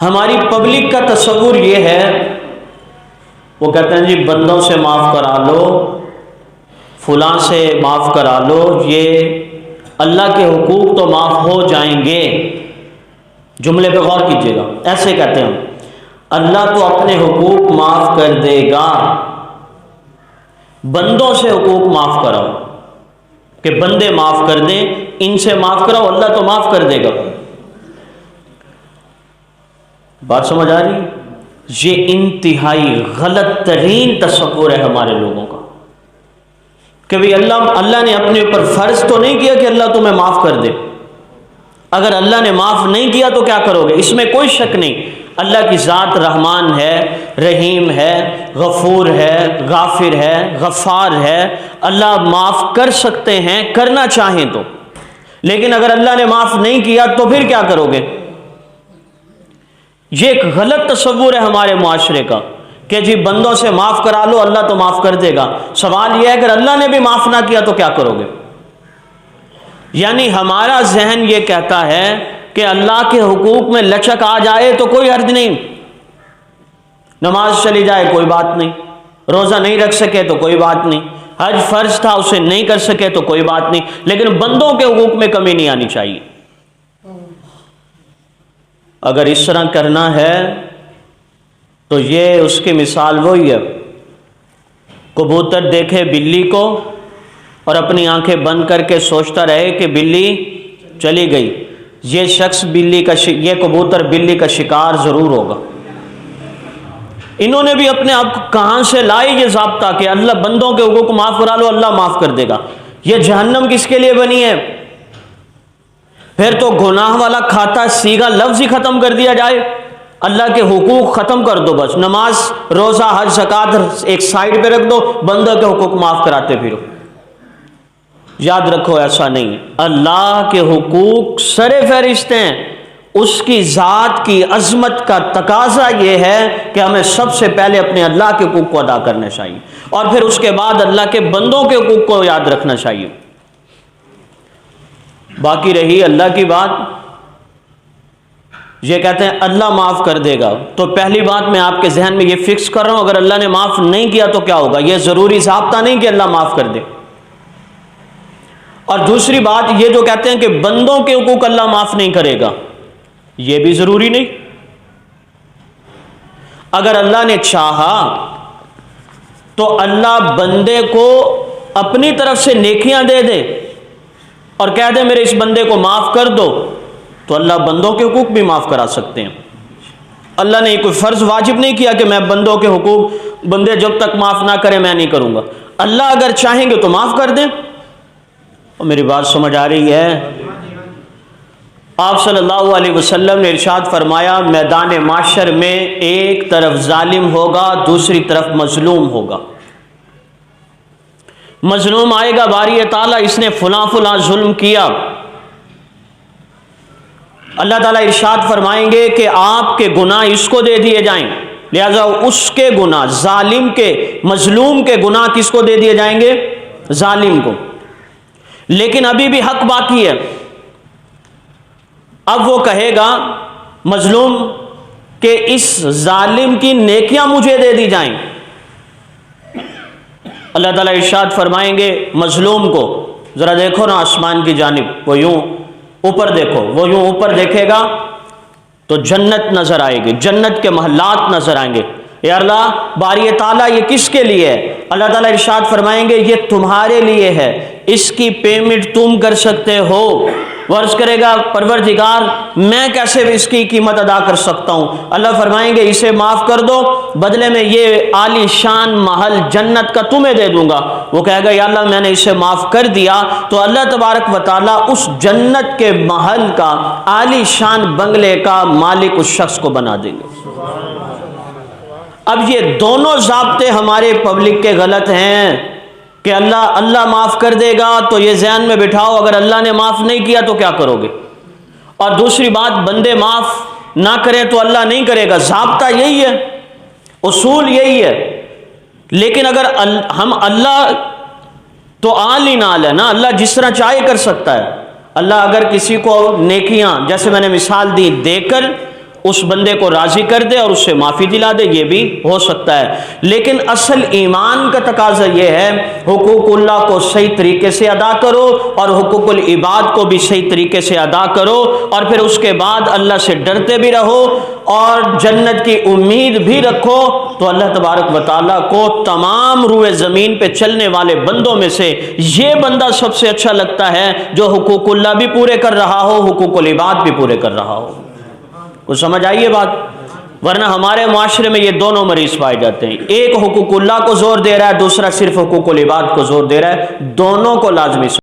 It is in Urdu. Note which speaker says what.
Speaker 1: ہماری پبلک کا تصور یہ ہے، وہ کہتے ہیں جی بندوں سے معاف کرا لو، فلاں سے معاف کرا لو، یہ اللہ کے حقوق تو معاف ہو جائیں گے۔ جملے پہ غور کیجیے گا، ایسے کہتے ہیں اللہ تو اپنے حقوق معاف کر دے گا، بندوں سے حقوق معاف کراؤ کہ بندے معاف کر دیں، ان سے معاف کراؤ، اللہ تو معاف کر دے گا۔ بات سمجھ آ رہی؟ یہ انتہائی غلط ترین تصور ہے ہمارے لوگوں کا کہ بھئی اللہ نے اپنے اوپر فرض تو نہیں کیا کہ اللہ تمہیں معاف کر دے۔ اگر اللہ نے معاف نہیں کیا تو کیا کرو گے؟ اس میں کوئی شک نہیں، اللہ کی ذات رحمان ہے، رحیم ہے، غفور ہے، غافر ہے، غفار ہے، اللہ معاف کر سکتے ہیں کرنا چاہیں تو، لیکن اگر اللہ نے معاف نہیں کیا تو پھر کیا کرو گے؟ یہ ایک غلط تصور ہے ہمارے معاشرے کا کہ جی بندوں سے معاف کرا لو، اللہ تو معاف کر دے گا۔ سوال یہ ہے اگر اللہ نے بھی معاف نہ کیا تو کیا کرو گے؟ یعنی ہمارا ذہن یہ کہتا ہے کہ اللہ کے حقوق میں لچک آ جائے تو کوئی حرج نہیں، نماز چلی جائے کوئی بات نہیں، روزہ نہیں رکھ سکے تو کوئی بات نہیں، حج فرض تھا اسے نہیں کر سکے تو کوئی بات نہیں، لیکن بندوں کے حقوق میں کمی نہیں آنی چاہیے۔ اگر اس طرح کرنا ہے تو یہ اس کی مثال وہی ہے، کبوتر دیکھے بلی کو اور اپنی آنکھیں بند کر کے سوچتا رہے کہ بلی چلی گئی، یہ شخص یہ کبوتر بلی کا شکار ضرور ہوگا۔ انہوں نے بھی اپنے آپ کو کہاں سے لائے یہ ضابطہ کہ اللہ بندوں کے حقوق معاف کرا لو اللہ معاف کر دے گا؟ یہ جہنم کس کے لیے بنی ہے؟ پھر تو گناہ والا کھاتا سیگا لفظ ہی ختم کر دیا جائے، اللہ کے حقوق ختم کر دو، بس نماز روزہ حج زکوٰۃ ایک سائیڈ پہ رکھ دو، بندوں کے حقوق معاف کراتے پھرو۔ یاد رکھو ایسا نہیں ہے، اللہ کے حقوق سر فہرست ہیں، اس کی ذات کی عظمت کا تقاضا یہ ہے کہ ہمیں سب سے پہلے اپنے اللہ کے حقوق کو ادا کرنا چاہیے اور پھر اس کے بعد اللہ کے بندوں کے حقوق کو یاد رکھنا چاہیے۔ باقی رہی اللہ کی بات، یہ کہتے ہیں اللہ معاف کر دے گا، تو پہلی بات میں آپ کے ذہن میں یہ فکس کر رہا ہوں اگر اللہ نے معاف نہیں کیا تو کیا ہوگا؟ یہ ضروری ضابطہ نہیں کہ اللہ معاف کر دے۔ اور دوسری بات یہ جو کہتے ہیں کہ بندوں کے حقوق اللہ معاف نہیں کرے گا، یہ بھی ضروری نہیں۔ اگر اللہ نے چاہا تو اللہ بندے کو اپنی طرف سے نیکیاں دے دے اور کہہ دے میرے اس بندے کو معاف کر دو، تو اللہ بندوں کے حقوق بھی معاف کرا سکتے ہیں۔ اللہ نے کوئی فرض واجب نہیں کیا کہ میں بندوں کے حقوق بندے جب تک معاف نہ کریں میں نہیں کروں گا۔ اللہ اگر چاہیں گے تو معاف کر دیں۔ اور میری بات سمجھ آ رہی ہے؟ آپ صلی اللہ علیہ وسلم نے ارشاد فرمایا میدان معاشر میں ایک طرف ظالم ہوگا دوسری طرف مظلوم ہوگا۔ مظلوم آئے گا باری تعالیٰ اس نے فلاں فلاں ظلم کیا، اللہ تعالیٰ ارشاد فرمائیں گے کہ آپ کے گناہ اس کو دے دیے جائیں، لہذا اس کے گناہ ظالم کے مظلوم کے گناہ کس کو دے دیے جائیں گے؟ ظالم کو۔ لیکن ابھی بھی حق باقی ہے، اب وہ کہے گا مظلوم کہ اس ظالم کی نیکیاں مجھے دے دی جائیں، اللہ تعالیٰ ارشاد فرمائیں گے مظلوم کو ذرا دیکھو نا آسمان کی جانب، وہ یوں اوپر دیکھو، وہ یوں اوپر دیکھے گا تو جنت نظر آئے گی، جنت کے محلات نظر آئیں گے۔ یا اللہ باری تعالیٰ یہ کس کے لیے ہے؟ اللہ تعالیٰ ارشاد فرمائیں گے یہ تمہارے لیے ہے، اس کی پیمنٹ تم کر سکتے ہو۔ ورز کرے گا پروردگار میں کیسے اس کی قیمت ادا کر سکتا ہوں؟ اللہ فرمائیں گے اسے معاف کر دو، بدلے میں یہ عالی شان محل جنت کا تمہیں دے دوں گا۔ وہ کہے گا یا اللہ میں نے اسے معاف کر دیا، تو اللہ تبارک و تعالیٰ اس جنت کے محل کا عالی شان بنگلے کا مالک اس شخص کو بنا دیں گے۔ اب یہ دونوں ضابطے ہمارے پبلک کے غلط ہیں کہ اللہ معاف کر دے گا، تو یہ ذہن میں بٹھاؤ اگر اللہ نے معاف نہیں کیا تو کیا کرو گے؟ اور دوسری بات بندے معاف نہ کریں تو اللہ نہیں کرے گا، ضابطہ یہی ہے، اصول یہی ہے۔ لیکن اگر ہم اللہ تو عالی نال ہے نا، اللہ جس طرح چاہے کر سکتا ہے۔ اللہ اگر کسی کو نیکیاں جیسے میں نے مثال دی دے کر اس بندے کو راضی کر دے اور اس سے معافی دلا دے، یہ بھی ہو سکتا ہے۔ لیکن اصل ایمان کا تقاضا یہ ہے حقوق اللہ کو صحیح طریقے سے ادا کرو اور حقوق العباد کو بھی صحیح طریقے سے ادا کرو، اور پھر اس کے بعد اللہ سے ڈرتے بھی رہو اور جنت کی امید بھی رکھو، تو اللہ تبارک و تعالیٰ کو تمام روئے زمین پہ چلنے والے بندوں میں سے یہ بندہ سب سے اچھا لگتا ہے جو حقوق اللہ بھی پورے کر رہا ہو، حقوق العباد بھی پورے کر رہا ہو۔ کچھ سمجھ آئی یہ بات؟ ورنہ ہمارے معاشرے میں یہ دونوں مریض پائے جاتے ہیں، ایک حقوق اللہ کو زور دے رہا ہے، دوسرا صرف حقوق العباد کو زور دے رہا ہے، دونوں کو لازمی